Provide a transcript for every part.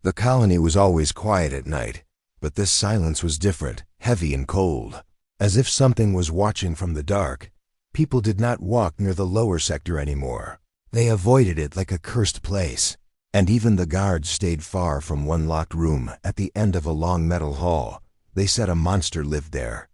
The colony was always quiet at night, but this silence was different, heavy and cold. As if something was watching from the dark, people did not walk near the lower sector anymore. They avoided it like a cursed place, and even the guards stayed far from one locked room at the end of a long metal hall. They said a monster lived there.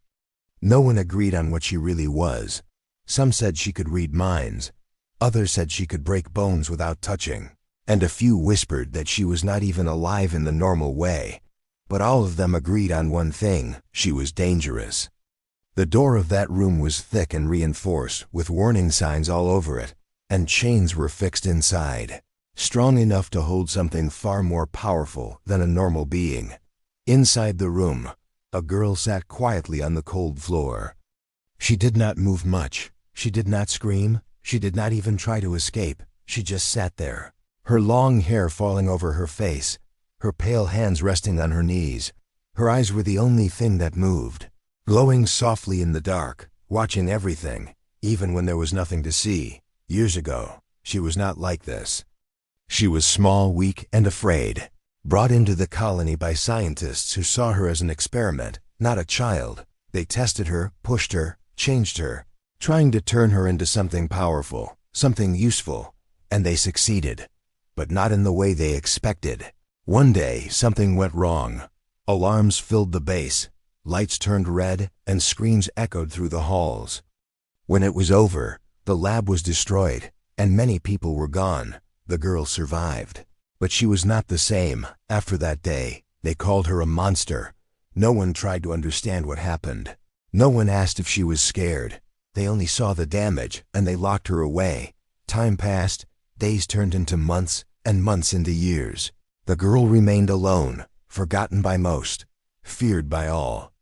No one agreed on what she really was. Some said she could read minds, others said she could break bones without touching, and a few whispered that she was not even alive in the normal way. But all of them agreed on one thing: she was dangerous. The door of that room was thick and reinforced, with warning signs all over it, and chains were fixed inside, strong enough to hold something far more powerful than a normal being. Inside the room, a girl sat quietly on the cold floor. She did not move much. She did not scream. She did not even try to escape. She just sat there, her long hair falling over her face, her pale hands resting on her knees. Her eyes were the only thing that moved, glowing softly in the dark, watching everything, even when there was nothing to see. Years ago, she was not like this. She was small, weak, and afraid, brought into the colony by scientists who saw her as an experiment, not a child. They tested her, pushed her, changed her, trying to turn her into something powerful, something useful, and they succeeded, but not in the way they expected. One day, something went wrong. Alarms filled the base, lights turned red, and screams echoed through the halls. When it was over, the lab was destroyed, and many people were gone. The girl survived, but she was not the same. After that day, they called her a monster. No one tried to understand what happened. No one asked if she was scared. They only saw the damage, and they locked her away. Time passed, days turned into months, and months into years. The girl remained alone, forgotten by most, feared by all.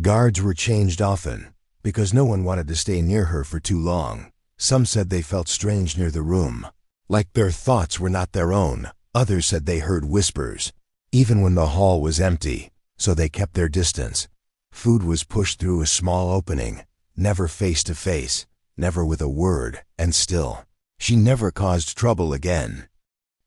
Guards were changed often, because no one wanted to stay near her for too long. Some said they felt strange near the room, like their thoughts were not their own. Others said they heard whispers, even when the hall was empty, so they kept their distance. Food was pushed through a small opening, never face to face, never with a word, and still, she never caused trouble again.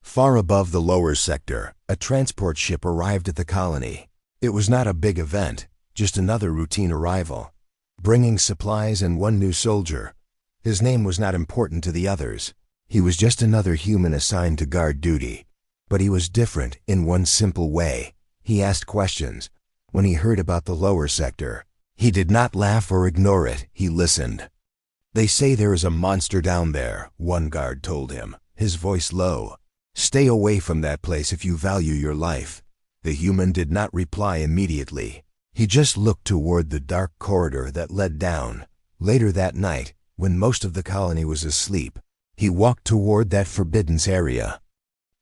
Far above the lower sector, a transport ship arrived at the colony. It was not a big event, just another routine arrival, bringing supplies and one new soldier. His name was not important to the others. He was just another human assigned to guard duty. But he was different in one simple way. He asked questions. When he heard about the lower sector, he did not laugh or ignore it. He listened. "They say there is a monster down there," one guard told him, his voice low. "Stay away from that place if you value your life." The human did not reply immediately. He just looked toward the dark corridor that led down. Later that night, when most of the colony was asleep, he walked toward that forbidden area.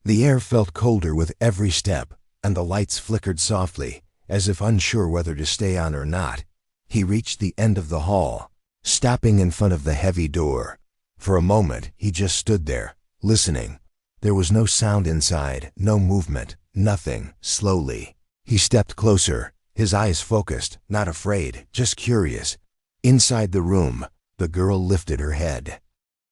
The air felt colder with every step, and the lights flickered softly, as if unsure whether to stay on or not. He reached the end of the hall, stopping in front of the heavy door. For a moment, he just stood there, listening. There was no sound inside, no movement, nothing. Slowly, he stepped closer, his eyes focused, not afraid, just curious. Inside the room, the girl lifted her head.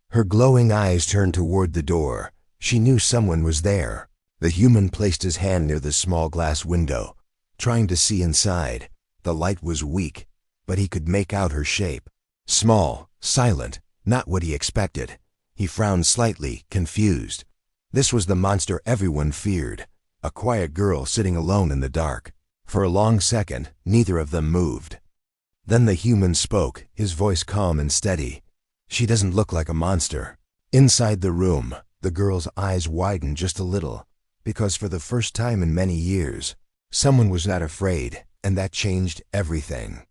Her glowing eyes turned toward the door. She knew someone was there. The human placed his hand near the small glass window, trying to see inside. The light was weak, but he could make out her shape. Small, silent, not what he expected. He frowned slightly, confused. This was the monster everyone feared, a quiet girl sitting alone in the dark. For a long second, neither of them moved. Then the human spoke, his voice calm and steady. "She doesn't look like a monster." Inside the room, the girl's eyes widened just a little, because for the first time in many years, someone was not afraid, and that changed everything.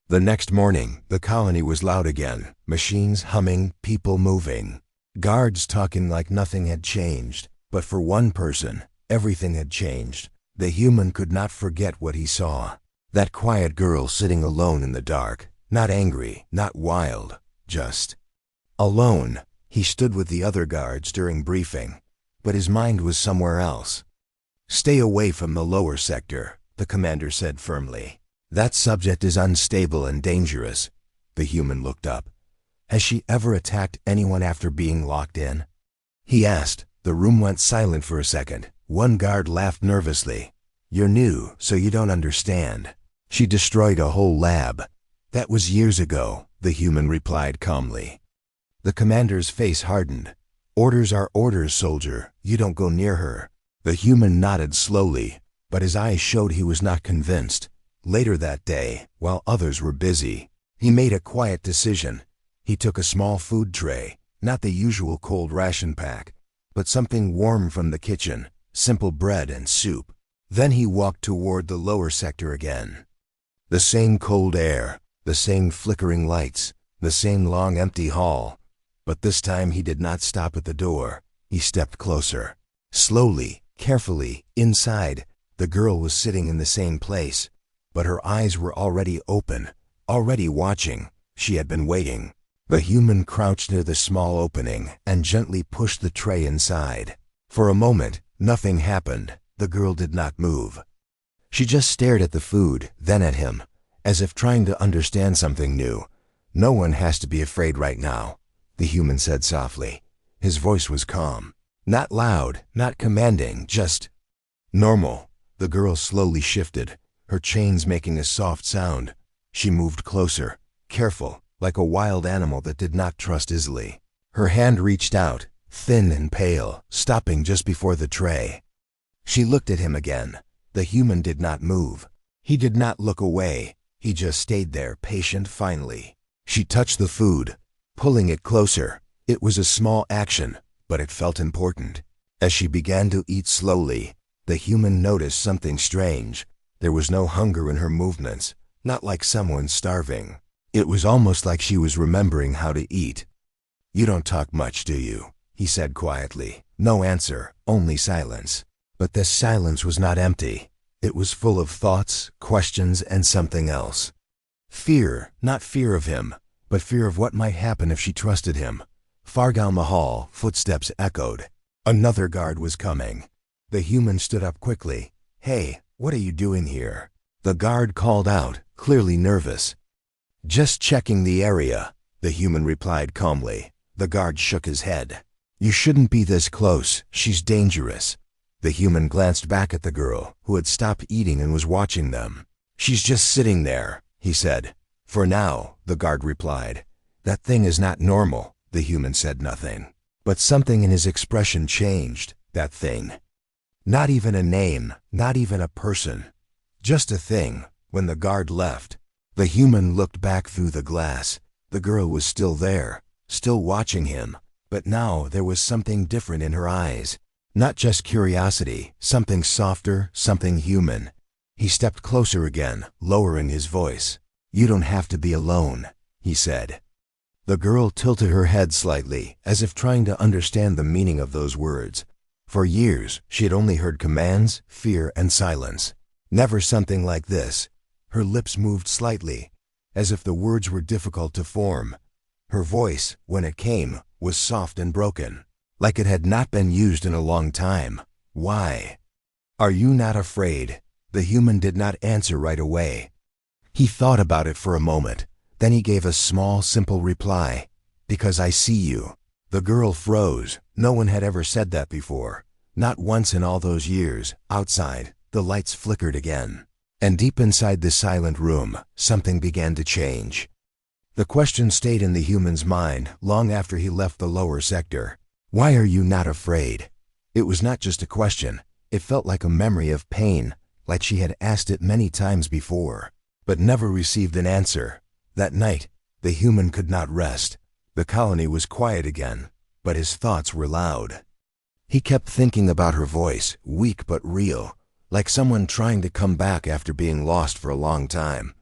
The next morning, the colony was loud again, machines humming, people moving, guards talking like nothing had changed. But for one person, everything had changed. The human could not forget what he saw. That quiet girl sitting alone in the dark, not angry, not wild, just alone. He stood with the other guards during briefing, but his mind was somewhere else. "Stay away from the lower sector," the commander said firmly. "That subject is unstable and dangerous." The human looked up. "Has she ever attacked anyone after being locked in?" he asked. The room went silent for a second, One guard laughed nervously. "You're new, so you don't understand. She destroyed a whole lab." "That was years ago," the human replied calmly. The commander's face hardened. "Orders are orders, soldier. You don't go near her." The human nodded slowly, but his eyes showed he was not convinced. Later that day, while others were busy, he made a quiet decision. He took a small food tray, not the usual cold ration pack, but something warm from the kitchen, simple bread and soup. Then he walked toward the lower sector again. The same cold air, the same flickering lights, the same long empty hall. But this time he did not stop at the door. He stepped closer. Slowly, carefully, inside, the girl was sitting in the same place. But her eyes were already open, already watching. She had been waiting. The human crouched near the small opening and gently pushed the tray inside. For a moment, nothing happened. The girl did not move. She just stared at the food, then at him, as if trying to understand something new. "No one has to be afraid right now," the human said softly. His voice was calm. Not loud, not commanding, just normal. The girl slowly shifted, her chains making a soft sound. She moved closer, careful, like a wild animal that did not trust easily. Her hand reached out, thin and pale, stopping just before the tray. She looked at him again. The human did not move. He did not look away. He just stayed there, patient finally. She touched the food, pulling it closer. It was a small action, but it felt important. As she began to eat slowly, the human noticed something strange. There was no hunger in her movements, not like someone starving. It was almost like she was remembering how to eat. "You don't talk much, do you?" he said quietly. No answer, only silence. But this silence was not empty. It was full of thoughts, questions, and something else. Fear, not fear of him, but fear of what might happen if she trusted him. Far down the hall, footsteps echoed. Another guard was coming. The human stood up quickly. "Hey, what are you doing here?" The guard called out, clearly nervous. "Just checking the area," the human replied calmly. The guard shook his head. "You shouldn't be this close. She's dangerous." The human glanced back at the girl, who had stopped eating and was watching them. "She's just sitting there," he said. "For now," the guard replied. "That thing is not normal." The human said nothing. But something in his expression changed. That thing. Not even a name, not even a person. Just a thing. When the guard left, the human looked back through the glass. The girl was still there, still watching him. But now there was something different in her eyes. Not just curiosity, something softer, something human. He stepped closer again, lowering his voice. "You don't have to be alone," he said. The girl tilted her head slightly, as if trying to understand the meaning of those words. For years, she had only heard commands, fear, and silence. Never something like this. Her lips moved slightly, as if the words were difficult to form. Her voice, when it came, was soft and broken, like it had not been used in a long time. "Why? Are you not afraid?" The human did not answer right away. He thought about it for a moment. Then he gave a small, simple reply. "Because I see you." The girl froze. No one had ever said that before. Not once in all those years. Outside, the lights flickered again. And deep inside the silent room, something began to change. The question stayed in the human's mind long after he left the lower sector. "Why are you not afraid?" It was not just a question. It felt like a memory of pain, like she had asked it many times before, but never received an answer. That night, the human could not rest. The colony was quiet again, but his thoughts were loud. He kept thinking about her voice, weak but real, like someone trying to come back after being lost for a long time.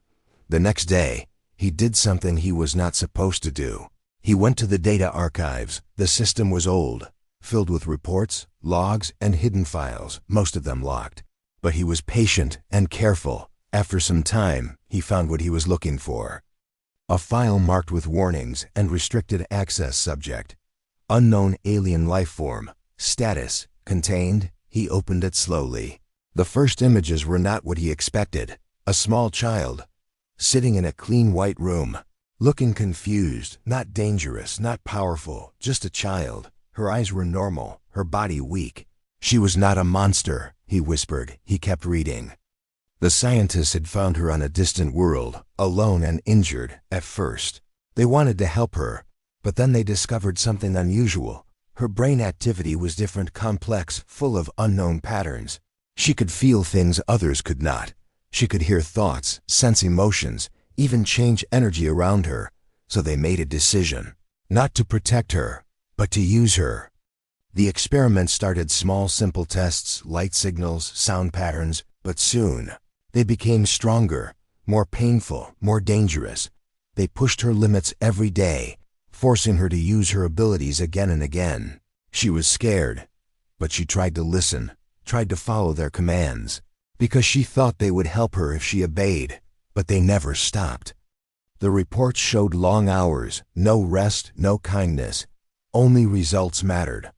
The next day, he did something he was not supposed to do. He went to the data archives. The system was old, filled with reports, logs, and hidden files, most of them locked. But he was patient and careful. After some time, he found what he was looking for. A file marked with warnings and restricted access subject. Unknown alien life form. Status. Contained. He opened it slowly. The first images were not what he expected. A small child, sitting in a clean white room, looking confused, not dangerous, not powerful, just a child. Her eyes were normal, her body weak. She was not a monster, he whispered. He kept reading. The scientists had found her on a distant world, alone and injured, at first. They wanted to help her, but then they discovered something unusual. Her brain activity was different, complex, full of unknown patterns. She could feel things others could not. She could hear thoughts, sense emotions, even change energy around her. So they made a decision, not to protect her, but to use her. The experiment started small, simple tests, light signals, sound patterns, but soon they became stronger, more painful, more dangerous. They pushed her limits every day, forcing her to use her abilities again and again. She was scared, but she tried to listen, tried to follow their commands, because she thought they would help her if she obeyed, but they never stopped. The reports showed long hours, no rest, no kindness. Only results mattered.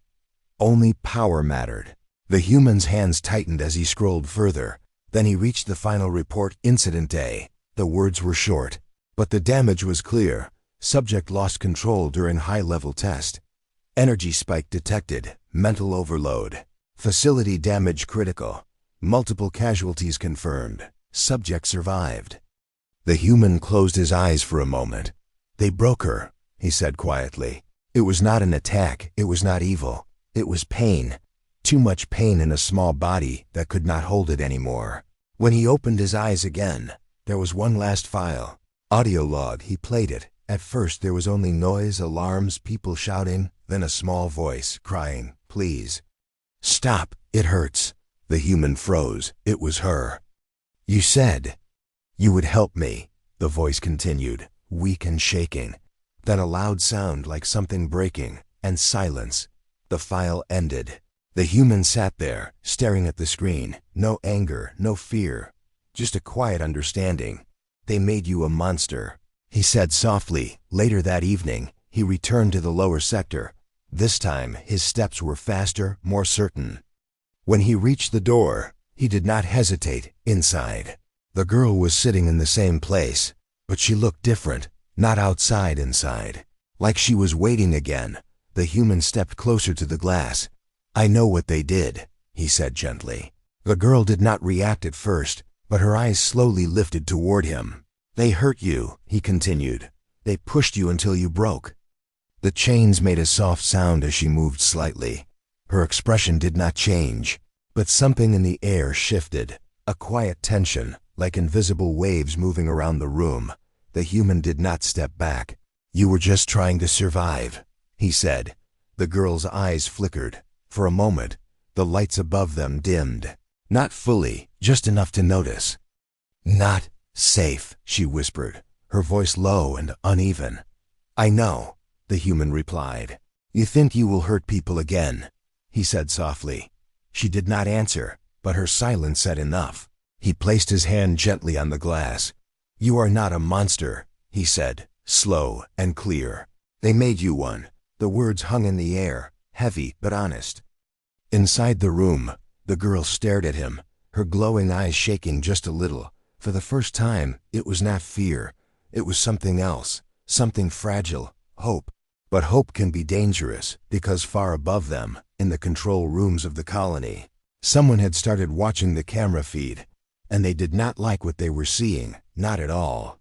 Only power mattered. The human's hands tightened as he scrolled further. Then he reached the final report, Incident Day. The words were short, but the damage was clear. Subject lost control during high-level test. Energy spike detected. Mental overload. Facility damage critical. Multiple casualties confirmed. Subject survived. The human closed his eyes for a moment. They broke her, he said quietly. It was not an attack. It was not evil. It was pain. Too much pain in a small body that could not hold it anymore. When he opened his eyes again, there was one last file. Audio log. He played it. At first there was only noise, alarms, people shouting, then a small voice crying, "Please. Stop. It hurts." The human froze. It was her. "You said you would help me," the voice continued, weak and shaking. Then a loud sound like something breaking, and silence. The file ended. The human sat there, staring at the screen. No anger, no fear, just a quiet understanding. "They made you a monster," he said softly. Later that evening, he returned to the lower sector. This time, his steps were faster, more certain. When he reached the door, he did not hesitate. Inside, the girl was sitting in the same place, but she looked different, not outside, inside. Like she was waiting again. The human stepped closer to the glass. "I know what they did," he said gently. The girl did not react at first, but her eyes slowly lifted toward him. "They hurt you," he continued. "They pushed you until you broke." The chains made a soft sound as she moved slightly. Her expression did not change, but something in the air shifted, a quiet tension, like invisible waves moving around the room. The human did not step back. "You were just trying to survive," he said. The girl's eyes flickered. For a moment, the lights above them dimmed. Not fully, just enough to notice. "Not safe," she whispered, her voice low and uneven. "I know," the human replied. "You think you will hurt people again," he said softly. She did not answer, but her silence said enough. He placed his hand gently on the glass. "You are not a monster," he said, slow and clear. "They made you one." The words hung in the air, heavy but honest. Inside the room, the girl stared at him, her glowing eyes shaking just a little. For the first time, it was not fear. It was something else, something fragile, hope. But hope can be dangerous, because far above them, in the control rooms of the colony, someone had started watching the camera feed, and they did not like what they were seeing, not at all.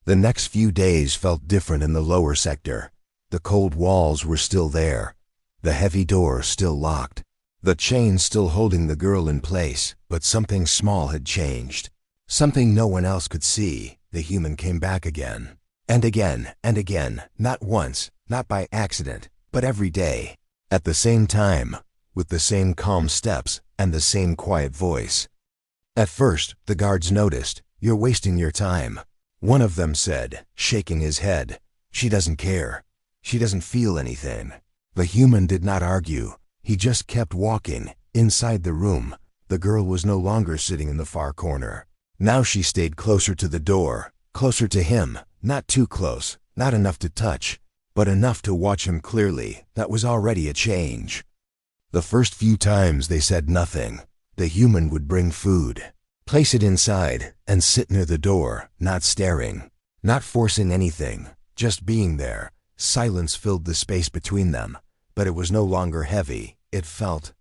The next few days felt different in the lower sector. The cold walls were still there, the heavy door still locked, the chains still holding the girl in place, but something small had changed. Something no one else could see. The human came back again, and again, and again, not once, not by accident, but every day, at the same time, with the same calm steps and the same quiet voice. At first, the guards noticed. "You're wasting your time," one of them said, shaking his head. "She doesn't care. She doesn't feel anything." The human did not argue. He just kept walking. Inside the room, the girl was no longer sitting in the far corner. Now she stayed closer to the door, closer to him, not too close, not enough to touch, but enough to watch him clearly. That was already a change. The first few times they said nothing. The human would bring food, place it inside, and sit near the door, not staring, not forcing anything, just being there. Silence filled the space between them, but it was no longer heavy. It felt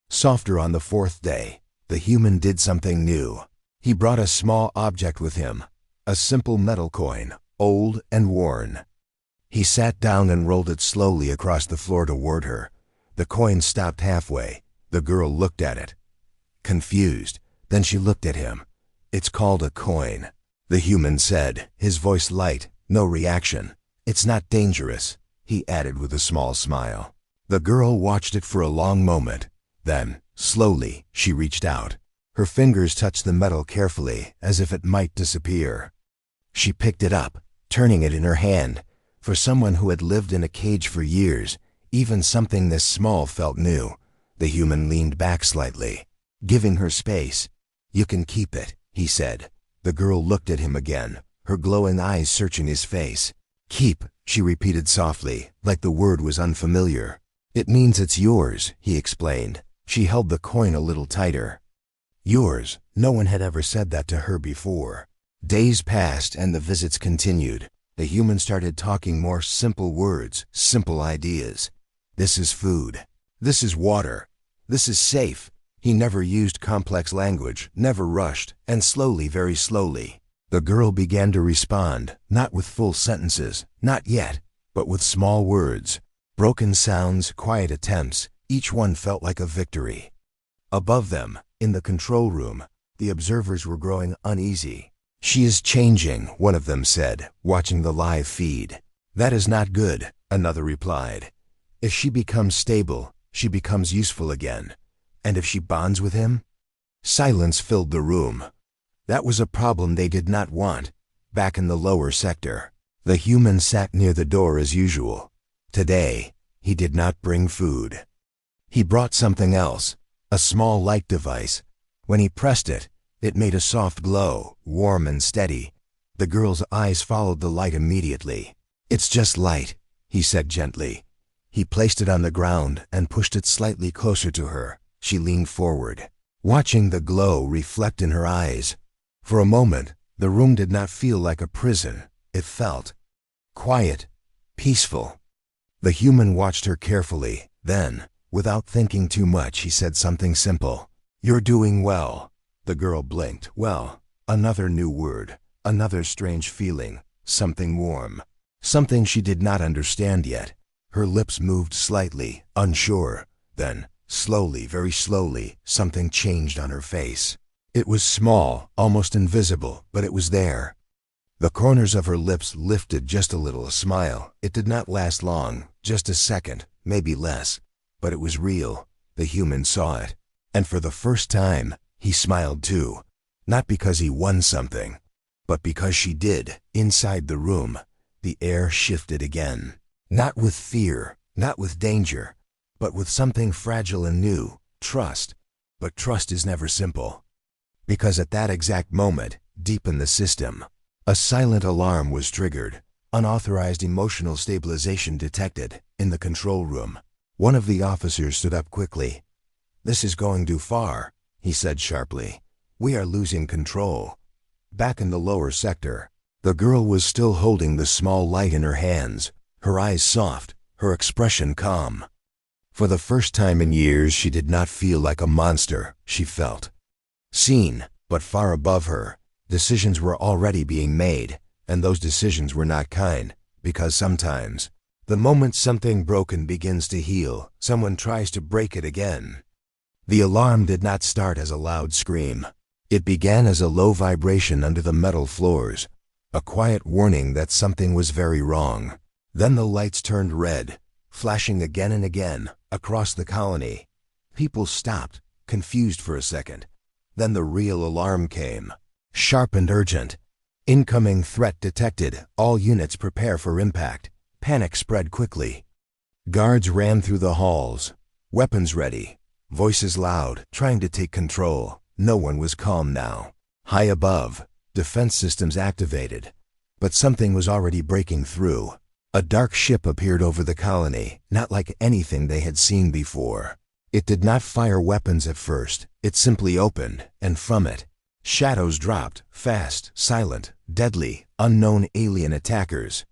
Softer on the fourth day, the human did something new. He brought a small object with him, a simple metal coin, old and worn. He sat down and rolled it slowly across the floor toward her. The coin stopped halfway. The girl looked at it, confused. Then she looked at him. "It's called a coin," the human said, his voice light, no reaction. "It's not dangerous," he added with a small smile. The girl watched it for a long moment. Then, slowly, she reached out. Her fingers touched the metal carefully, as if it might disappear. She picked it up, turning it in her hand. For someone who had lived in a cage for years, even something this small felt new. The human leaned back slightly, giving her space. "You can keep it," he said. The girl looked at him again, her glowing eyes searching his face. "Keep," she repeated softly, like the word was unfamiliar. "It means it's yours," he explained. She held the coin a little tighter. Yours. No one had ever said that to her before. Days passed and the visits continued. The human started talking more simple words, simple ideas. "This is food. This is water. This is safe." He never used complex language, never rushed, and slowly, very slowly, the girl began to respond, not with full sentences, not yet, but with small words, broken sounds, quiet attempts. Each one felt like a victory. Above them, in the control room, the observers were growing uneasy. "She is changing," one of them said, watching the live feed. "That is not good," another replied. "If she becomes stable, she becomes useful again. And if she bonds with him?" Silence filled the room. That was a problem they did not want. Back in the lower sector, the human sat near the door as usual. Today, he did not bring food. He brought something else, a small light device. When he pressed it, it made a soft glow, warm and steady. The girl's eyes followed the light immediately. "It's just light," he said gently. He placed it on the ground and pushed it slightly closer to her. She leaned forward, watching the glow reflect in her eyes. For a moment, the room did not feel like a prison. It felt quiet, peaceful. The human watched her carefully. Then, without thinking too much, he said something simple. "You're doing well." The girl blinked. Well, another new word, another strange feeling, something warm, something she did not understand yet. Her lips moved slightly, unsure. Then, slowly, very slowly, something changed on her face. It was small, almost invisible, but it was there. The corners of her lips lifted just a little, a smile. It did not last long, just a second, maybe less. But it was real. The human saw it. And for the first time, he smiled too. Not because he won something, but because she did. Inside the room, the air shifted again. Not with fear, not with danger, but with something fragile and new, trust. But trust is never simple. Because at that exact moment, deep in the system, a silent alarm was triggered. Unauthorized emotional stabilization detected in the control room. One of the officers stood up quickly. "This is going too far," he said sharply. "We are losing control." Back in the lower sector, the girl was still holding the small light in her hands, her eyes soft, her expression calm. For the first time in years, she did not feel like a monster. She felt seen, but far above her. Decisions were already being made, and those decisions were not kind, because sometimes, the moment something broken begins to heal, someone tries to break it again. The alarm did not start as a loud scream. It began as a low vibration under the metal floors, a quiet warning that something was very wrong. Then the lights turned red, flashing again and again, across the colony. People stopped, confused for a second. Then the real alarm came, sharp and urgent. "Incoming threat detected. All units prepare for impact." Panic spread quickly. Guards ran through the halls, weapons ready, voices loud, trying to take control. No one was calm now. High above, defense systems activated. But something was already breaking through. A dark ship appeared over the colony, not like anything they had seen before. It did not fire weapons at first. It simply opened, and from it, shadows dropped, fast, silent, deadly, unknown alien attackers.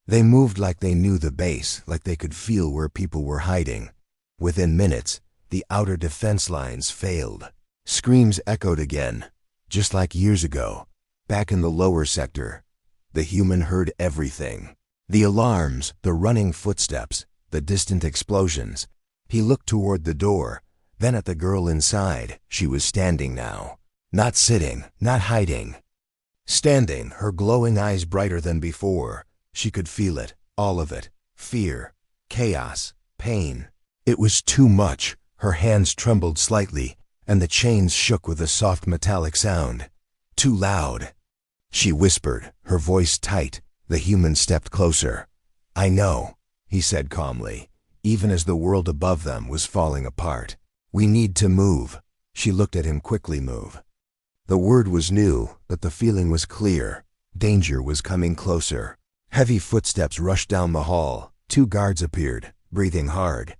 They moved like they knew the base, like they could feel where people were hiding. Within minutes, The outer defense lines failed. Screams echoed again, just like years ago, back in the lower sector. The human heard everything. The alarms, the running footsteps, the distant explosions. He looked toward the door, then at the girl inside. She was standing now. Not sitting, not hiding. Standing, her glowing eyes brighter than before. She could feel it, all of it. Fear, chaos, pain. It was too much. Her hands trembled slightly, and the chains shook with a soft metallic sound. Too loud. She whispered, her voice tight. The human stepped closer. "I know," he said calmly, even as the world above them was falling apart. "We need to move." She looked at him quickly. Move. The word was new, but the feeling was clear. Danger was coming closer. Heavy footsteps rushed down the hall. 2 guards appeared, breathing hard.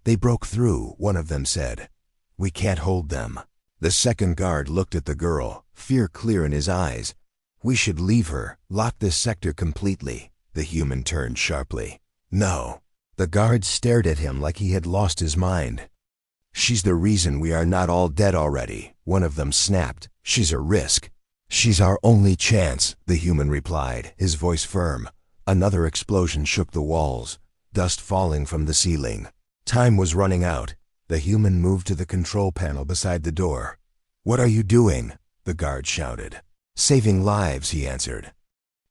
"They broke through," one of them said. "We can't hold them." The second guard looked at the girl, fear clear in his eyes. "We should leave her, lock this sector completely." The human turned sharply. "No." The guards stared at him like he had lost his mind. "She's the reason we are not all dead already," one of them snapped. "She's a risk." "She's our only chance," the human replied, his voice firm. Another explosion shook the walls, dust falling from the ceiling. Time was running out. The human moved to the control panel beside the door. "What are you doing?" the guard shouted. "Saving lives," he answered.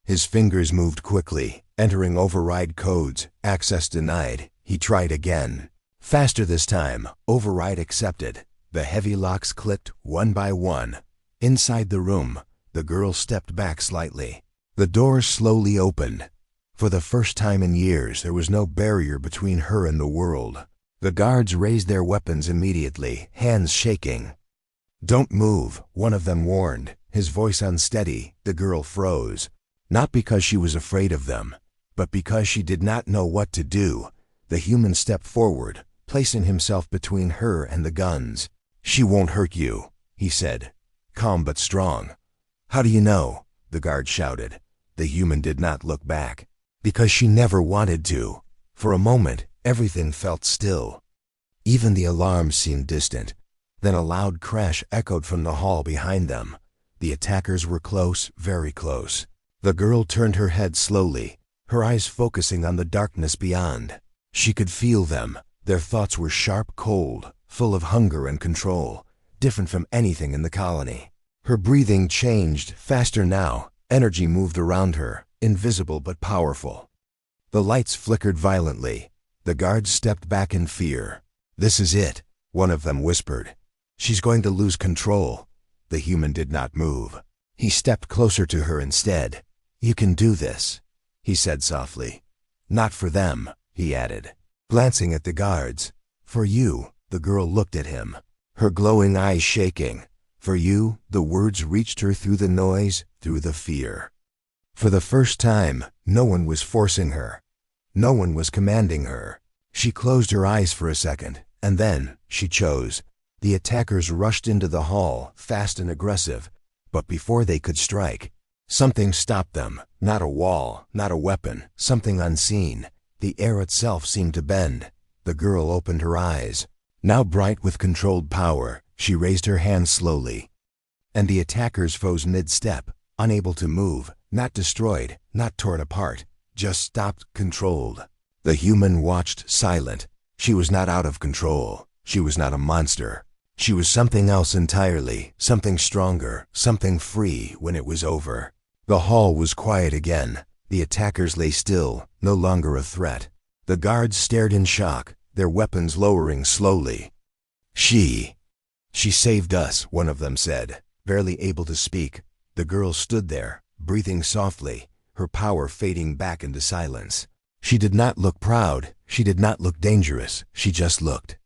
His fingers moved quickly, entering override codes. Access denied. He tried again. Faster this time. Override accepted. The heavy locks clicked one by one. Inside the room, the girl stepped back slightly. The door slowly opened. For the first time in years, there was no barrier between her and the world. The guards raised their weapons immediately, hands shaking. "Don't move," one of them warned, his voice unsteady. The girl froze. Not because she was afraid of them, but because she did not know what to do. The human stepped forward, placing himself between her and the guns. "She won't hurt you," he said, calm but strong. "How do you know?" the guard shouted. The human did not look back. "Because she never wanted to." For a moment, everything felt still. Even the alarms seemed distant. Then a loud crash echoed from the hall behind them. The attackers were close, very close. The girl turned her head slowly, her eyes focusing on the darkness beyond. She could feel them. Their thoughts were sharp, cold, full of hunger and control, different from anything in the colony. Her breathing changed, faster now. Energy moved around her, invisible but powerful. The lights flickered violently. The guards stepped back in fear. "This is it," one of them whispered. "She's going to lose control." The human did not move. He stepped closer to her instead. "You can do this," he said softly. "Not for them," he added, glancing at the guards. "For you." The girl looked at him, her glowing eyes shaking. "For you." The words reached her through the noise, through the fear. For the first time, no one was forcing her. No one was commanding her. She closed her eyes for a second, and then she chose. The attackers rushed into the hall, fast and aggressive, but before they could strike, something stopped them. Not a wall, not a weapon, something unseen. The air itself seemed to bend. The girl opened her eyes. Now bright with controlled power, she raised her hand slowly. And the attackers froze mid-step, unable to move, not destroyed, not torn apart, just stopped, controlled. The human watched, silent. She was not out of control. She was not a monster. She was something else entirely, something stronger, something free when it was over. The hall was quiet again. The attackers lay still, no longer a threat. The guards stared in shock, their weapons lowering slowly. She saved us," one of them said, barely able to speak. The girl stood there, breathing softly, her power fading back into silence. She did not look proud, she did not look dangerous, she just looked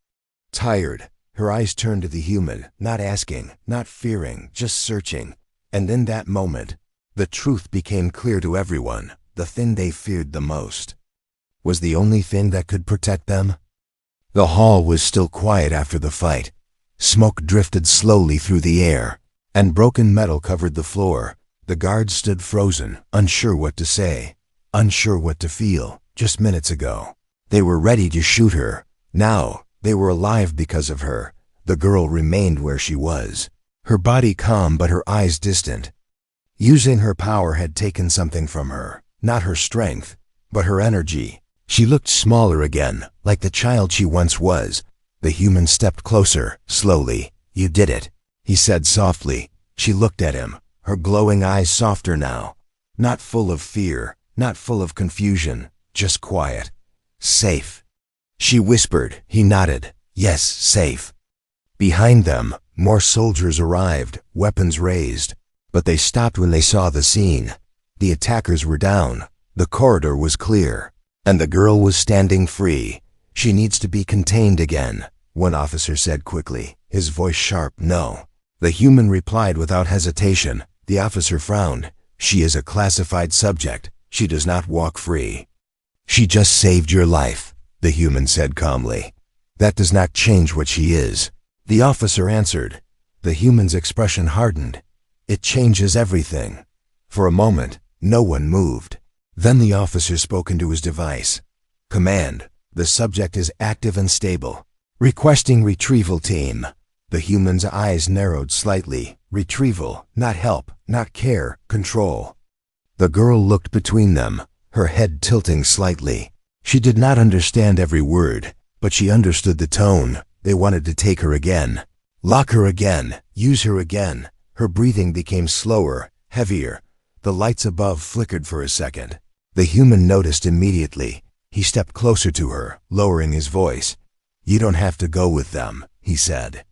tired. Her eyes turned to the human, not asking, not fearing, just searching. And in that moment, the truth became clear to everyone. The thing they feared the most was the only thing that could protect them. The hall was still quiet after the fight. Smoke drifted slowly through the air, and broken metal covered the floor. The guards stood frozen, unsure what to say, unsure what to feel. Just minutes ago, they were ready to shoot her. Now, They were alive because of her. The girl remained where she was, her body calm but her eyes distant. Using her power had taken something from her, not her strength, but her energy. She looked smaller again, like the child she once was. The human stepped closer, slowly. "You did it," he said softly. She looked at him, her glowing eyes softer now. Not full of fear, not full of confusion, just quiet. "Safe," she whispered. He nodded. "Yes, safe." Behind them, more soldiers arrived, weapons raised. But they stopped when they saw the scene. The attackers were down. The corridor was clear. And the girl was standing free. "She needs to be contained again," one officer said quickly, his voice sharp. "No." The human replied without hesitation. The officer frowned. "She is a classified subject. She does not walk free." "She just saved your life," the human said calmly. "That does not change what she is." The officer answered. The human's expression hardened. "It changes everything." For a moment, no one moved. Then the officer spoke into his device. "Command, the subject is active and stable. Requesting retrieval team." The human's eyes narrowed slightly. Retrieval, not help, not care, control. The girl looked between them, her head tilting slightly. She did not understand every word, but she understood the tone. They wanted to take her again. Lock her again, use her again. Her breathing became slower, heavier. The lights above flickered for a second. The human noticed immediately. He stepped closer to her, lowering his voice. "You don't have to go with them," he said.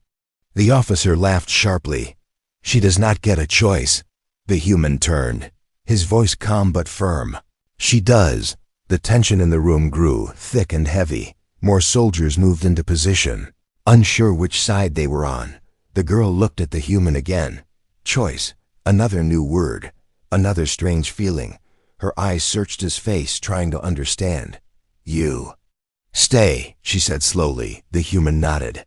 The officer laughed sharply. "She does not get a choice." The human turned, his voice calm but firm. "She does." The tension in the room grew, thick and heavy. More soldiers moved into position, unsure which side they were on. The girl looked at the human again. Choice, another new word, another strange feeling. Her eyes searched his face, trying to understand. "You." "Stay," she said slowly. The human nodded.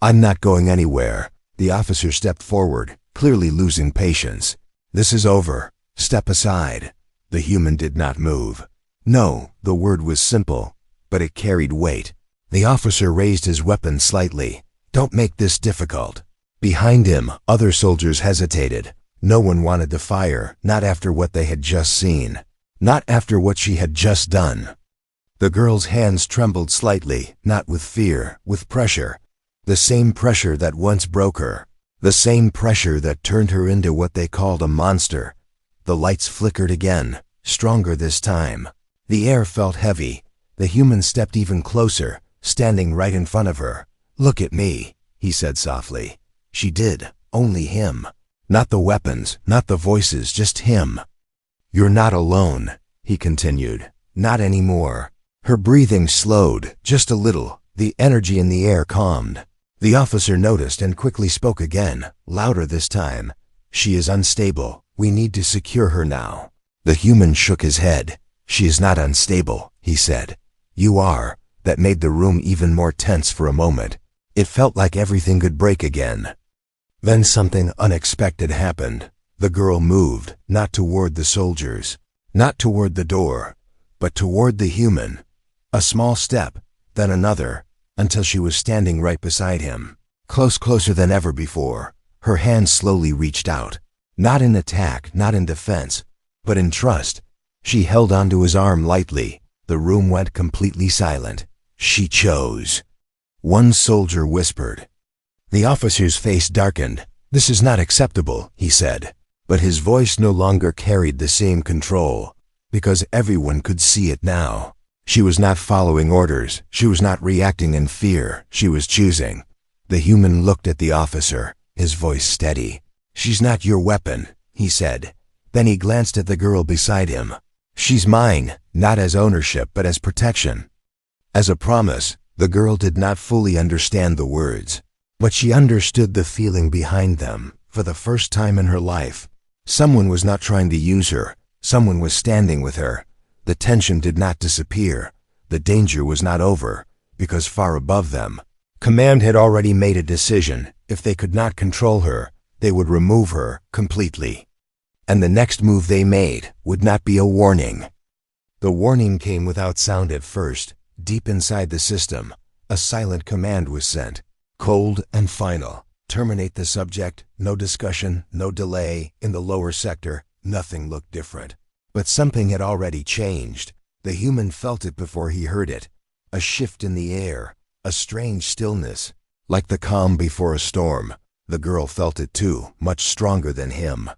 "I'm not going anywhere." The officer stepped forward, clearly losing patience. "This is over. Step aside." The human did not move. No, the word was simple, but it carried weight. The officer raised his weapon slightly. "Don't make this difficult." Behind him, other soldiers hesitated. No one wanted to fire, not after what they had just seen, not after what she had just done. The girl's hands trembled slightly, not with fear, with pressure. The same pressure that once broke her. The same pressure that turned her into what they called a monster. The lights flickered again, stronger this time. The air felt heavy. The human stepped even closer, standing right in front of her. "Look at me," he said softly. She did, only him. Not the weapons, not the voices, just him. "You're not alone," he continued. "Not anymore." Her breathing slowed, just a little. The energy in the air calmed. The officer noticed and quickly spoke again, louder this time. "She is unstable. We need to secure her now." The human shook his head. "She is not unstable," he said. "You are." That made the room even more tense for a moment. It felt like everything could break again. Then something unexpected happened. The girl moved, not toward the soldiers, not toward the door, but toward the human. A small step, then another, until she was standing right beside him, closer than ever before. Her hand slowly reached out, not in attack, not in defense, but in trust. She held onto his arm lightly. The room went completely silent. "She chose." One soldier whispered. The officer's face darkened. "This is not acceptable," he said. But his voice no longer carried the same control, because everyone could see it now. She was not following orders. She was not reacting in fear. She was choosing. The human looked at the officer, his voice steady. "She's not your weapon," he said. Then he glanced at the girl beside him. "She's mine, not as ownership, but as protection." As a promise. The girl did not fully understand the words, but she understood the feeling behind them. For the first time in her life, someone was not trying to use her. Someone was standing with her. The tension did not disappear. The danger was not over, because far above them, Command had already made a decision. If they could not control her, they would remove her completely. And the next move they made would not be a warning. The warning came without sound at first, deep inside the system, A silent command was sent, cold and final. Terminate the subject, no discussion, no delay. In the lower sector, nothing looked different. But something had already changed. The human felt it before he heard it. A shift in the air, a strange stillness, like the calm before a storm. The girl felt it too, much stronger than him.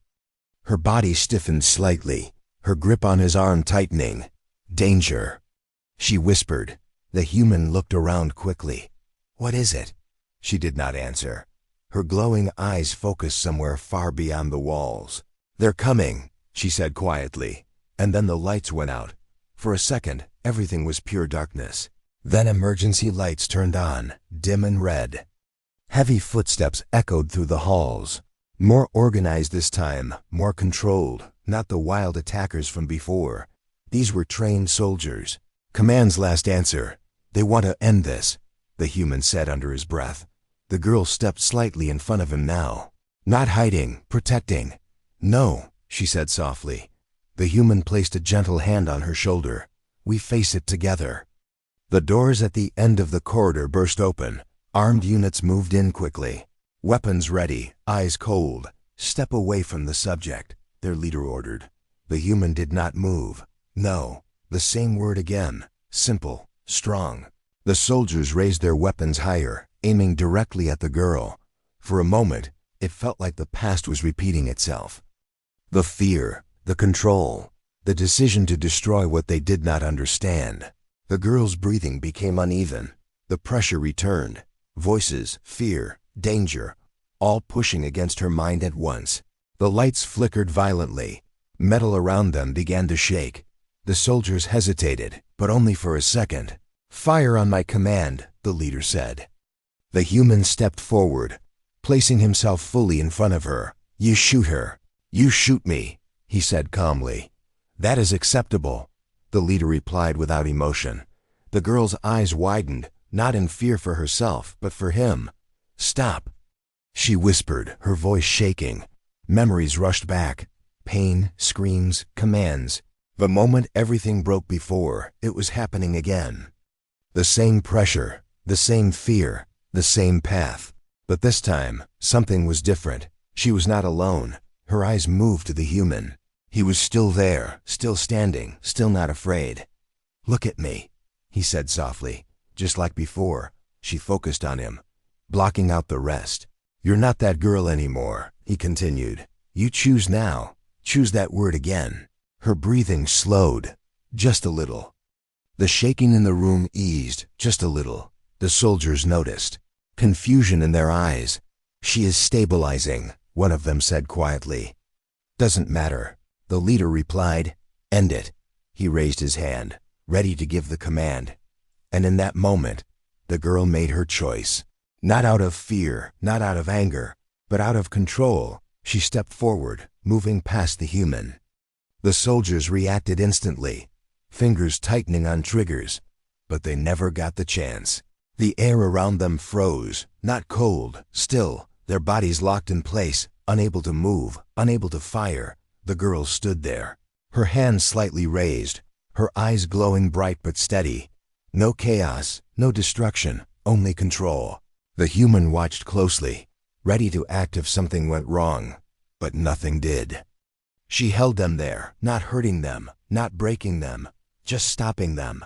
Her body stiffened slightly, her grip on his arm tightening. Danger, she whispered. The human looked around quickly. What is it? She did not answer. Her glowing eyes focused somewhere far beyond the walls. They're coming, she said quietly, and then the lights went out. For a second, everything was pure darkness. Then emergency lights turned on, dim and red. Heavy footsteps echoed through the halls. More organized this time, more controlled, not the wild attackers from before. These were trained soldiers. Command's last answer. They want to end this, the human said under his breath. The girl stepped slightly in front of him now. Not hiding, protecting. No, she said softly. The human placed a gentle hand on her shoulder. We face it together. The doors at the end of the corridor burst open. Armed units moved in quickly. Weapons ready, eyes cold. Step away from the subject, their leader ordered. The human did not move. No, the same word again. Simple, strong. The soldiers raised their weapons higher, aiming directly at the girl. For a moment, it felt like the past was repeating itself. The fear, the control, the decision to destroy what they did not understand. The girl's breathing became uneven. The pressure returned. Voices, fear, danger, all pushing against her mind at once. The lights flickered violently. Metal around them began to shake. The soldiers hesitated, but only for a second. Fire on my command, the leader said. The human stepped forward, placing himself fully in front of her. You shoot her. You shoot me, he said calmly. That is acceptable, the leader replied without emotion. The girl's eyes widened, not in fear for herself, but for him. Stop, she whispered, her voice shaking. Memories rushed back. Pain, screams, commands. The moment everything broke before, it was happening again. The same pressure, the same fear, the same path. But this time, something was different. She was not alone. Her eyes moved to the human. He was still there, still standing, still not afraid. Look at me, he said softly. Just like before, she focused on him, blocking out the rest. You're not that girl anymore, he continued. You choose now. Choose that word again. Her breathing slowed, just a little. The shaking in the room eased, just a little. The soldiers noticed. Confusion in their eyes. She is stabilizing, one of them said quietly. Doesn't matter, the leader replied. End it. He raised his hand, ready to give the command. And in that moment, the girl made her choice. Not out of fear, not out of anger, but out of control. She stepped forward, moving past the human. The soldiers reacted instantly, fingers tightening on triggers, but they never got the chance. The air around them froze, not cold, still, their bodies locked in place, unable to move, unable to fire. The girl stood there, her hands slightly raised, her eyes glowing bright but steady. No chaos, no destruction, only control. The human watched closely, ready to act if something went wrong, but nothing did. She held them there, not hurting them, not breaking them, just stopping them.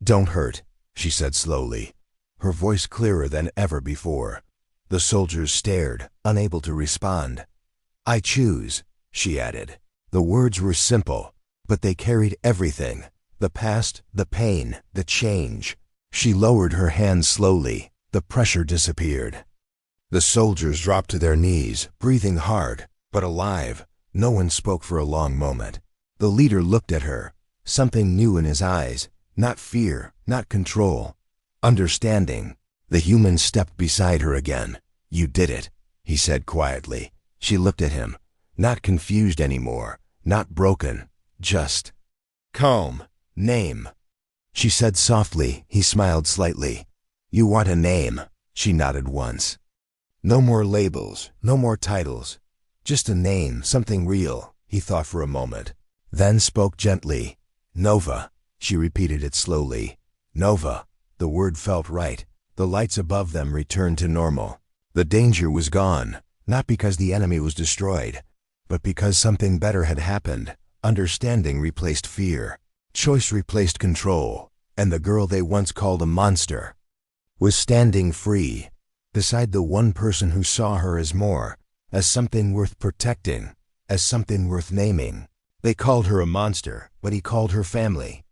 Don't hurt, she said slowly, her voice clearer than ever before. The soldiers stared, unable to respond. I choose, she added. The words were simple, but they carried everything. The past, the pain, the change. She lowered her hands slowly. The pressure disappeared. The soldiers dropped to their knees, breathing hard, but alive. No one spoke for a long moment. The leader looked at her, something new in his eyes, not fear, not control, understanding. The human stepped beside her again. You did it, he said quietly. She looked at him, not confused anymore, not broken, just calm. Name, she said softly. He smiled slightly. You want a name? She nodded once. No more labels, no more titles. Just a name, something real. He thought for a moment, then spoke gently. Nova, she repeated it slowly. Nova, The word felt right. The lights above them returned to normal. The danger was gone, not because the enemy was destroyed, but because something better had happened. Understanding replaced fear. Choice replaced control. And the girl they once called a monster was standing free beside the one person who saw her as more, as something worth protecting, as something worth naming. They called her a monster, but he called her family.